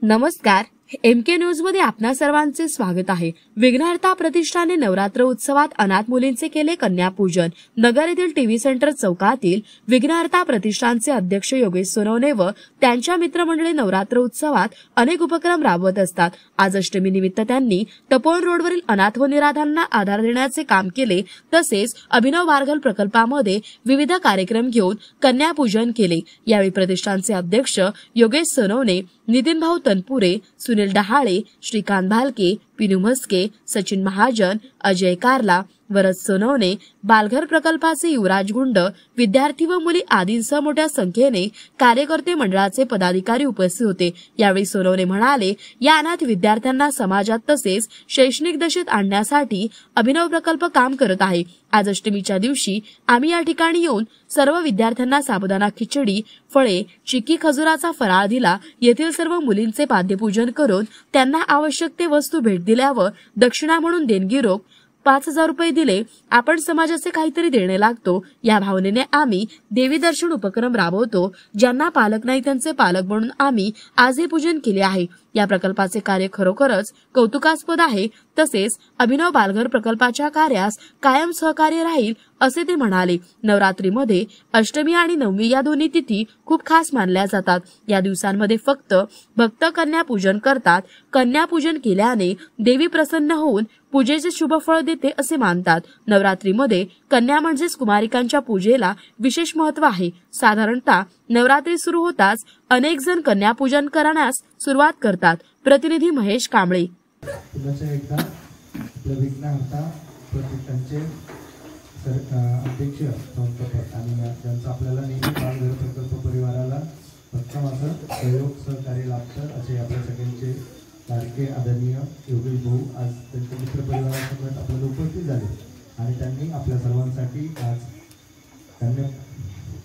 नमस्कार, MK news मध्ये आपणा सर्वांचे स्वागत आहे। विघ्नहर्ता प्रतिष्ठाने नवरात्र उत्सवात अनाथ मुलींचे केले कन्यापूजन। नगर येथील टीव्ही सेंटर चौकातील विघ्नहर्ता प्रतिष्ठानचे अध्यक्ष योगेश सोनवणे व त्यांच्या मित्रमंडळी नवरात्र उत्सवात अनेक उपक्रम राबवत असतात। आज अष्टमी निमित्त त्यांनी तपोवन रोडवरील अनाथ व निराधारांना आधार देण्याचे काम केले। तसेच अभिनव बालघर प्रकल्पामध्ये विविध कार्यक्रम घेऊन कन्यापूजन केले। यावेळी प्रतिष्ठानचे अध्यक्ष योगेश सोनवणे, नितीन भाऊ तनपुरे, सुनील डहाळे, श्रीकांत भालके, पिनू म्हस्के, सचिन महाजन, अजय कारला, वरद सोनवणे, बालघर प्रकल्पाचे युवराज गुंड, विद्यार्थी व मुली आदींसह मोठ्या संख्येने कार्यकर्ते मंडळाचे पदाधिकारी उपस्थित होते। यावेळी सोनवणे म्हणाले, या अनाथ विद्यार्थ्यांना समाजात तसेच शैक्षणिक दशेत आणण्यासाठी अभिनव प्रकल्प काम करत आहे। आज अष्टमीच्या दिवशी आम्ही या ठिकाणी येऊन सर्व विद्यार्थ्यांना साबुदाणा खिचडी, फळे, चिक्की खजुराचा फराळ दिला। येथील सर्व मुलींचे पाद्यपूजन करून त्यांना आवश्यक ते वस्तू भेट दिल्या व दक्षिणा म्हणून देणगी रोख 5,000 रुपये दिले। आपण समाजाचे काहीतरी देणे लागतो या भावनेने आम्ही देवी दर्शन उपक्रम राबवतो। ज्यांना पालक नाही त्यांचे पालक म्हणून आम्ही आज हे पूजन केले आहे। या प्रकल्पाचे कार्य खरोखरच कौतुकास्पद आहे। तसेच अभिनव बालघर प्रकल्पाच्या कार्यास कायम सहकार्य राहील असे ते म्हणाले। नवरात्रीमध्ये अष्टमी आणि नवमी या दोन्ही तिथी खूप खास मानल्या जातात। या दिवसांमध्ये फक्त भक्त कन्यापूजन करतात। कन्यापूजन केल्याने देवी प्रसन्न होऊन पूजेचे शुभ फळ देते असे मानतात। नवरात्रीमध्ये कन्या म्हणजेच कुमारिकांच्या पूजेला विशेष महत्त्व आहे। साधारणतः नवरात्री सुरू होताच अनेक जण कन्यापूजन करण्यास सुरुवात करतात। प्रतिनिधी महेश कांबळे। एकदा आपल्या विघ्नहर्ता प्रतिष्ठानचे अध्यक्ष आणि त्यांचा आपल्याला नेहमी बालघर प्रकल्प परिवाराला भक्कम असं सहकार्य लाभतं असे आपल्या सगळ्यांचे लाडके आदरणीय योगेश भाऊ आज त्यांच्या मित्र परिवारासोबत आपल्याला उपस्थित झाले आणि त्यांनी आपल्या सर्वांसाठी आज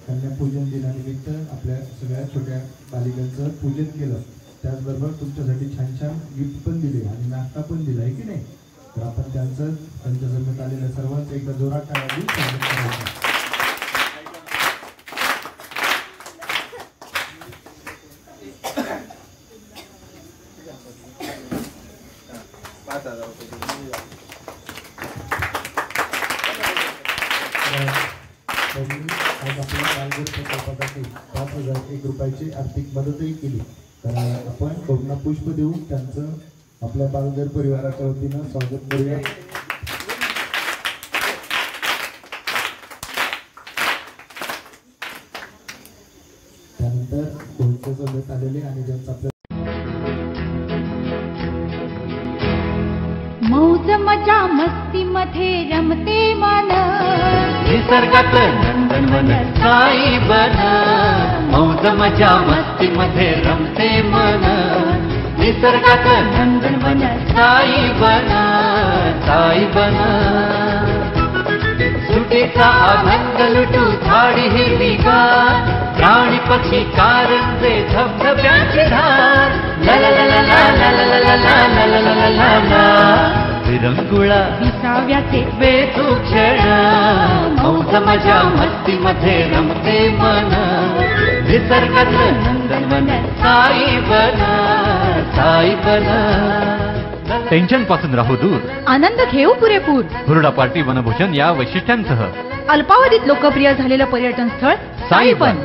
कन्यापूजन दिनानिमित्त आपल्या सगळ्या छोट्या बालिकांचं पूजन केलं। त्याचबरोबर तुमच्यासाठी छान छान गिफ्ट पण दिले आणि नाश्ता पण दिला आहे की नाही। तर आपण त्यांचं त्यांच्यासमोर आलेल्या सर्वांचं एकदा जोरात टाळ्यांनी स्वागत करायचं। आज आपल्या बालघर प्रकल्पासाठी 5,001 रुपयाची आर्थिक मदतही केली। तर आपण कोरोना पुष्प देऊन त्यांचं आपल्या बालघर परिवाराच्या वतीनं स्वागत करूया। त्यानंतर कोणत्या सोबत आलेले आणि ज्यांचा आपल्या मौज मजा मस्ती मध्ये रमते मन, निसर्गात नंदनवन साई बन। मौज मजा मस्ती मध्ये रमते मन, निसर्गात नंदनवन साई बन, साई बन। सुटीचा आनंद लुटू झाडी हिरवीगार, प्राणी पक्षी कारंजे धबधब्यांची धार। ला ला ला ला ला ला ला ला ला ला ला ला ला ला विरंगुळा विसाव्याचे वेचू क्षण, मौज मजा मस्ती मध्ये रमते मन, निसर्गात नंदनवन साई बन, साई बन। टेन्शन पासून राहू दूर, आनंद घेऊ पुरेपूर। हुरडा पार्टी वनभोजन या वैशिष्ट्यांसह अल्पावधीत लोकप्रिय झालेलं पर्यटन स्थळ साईबन।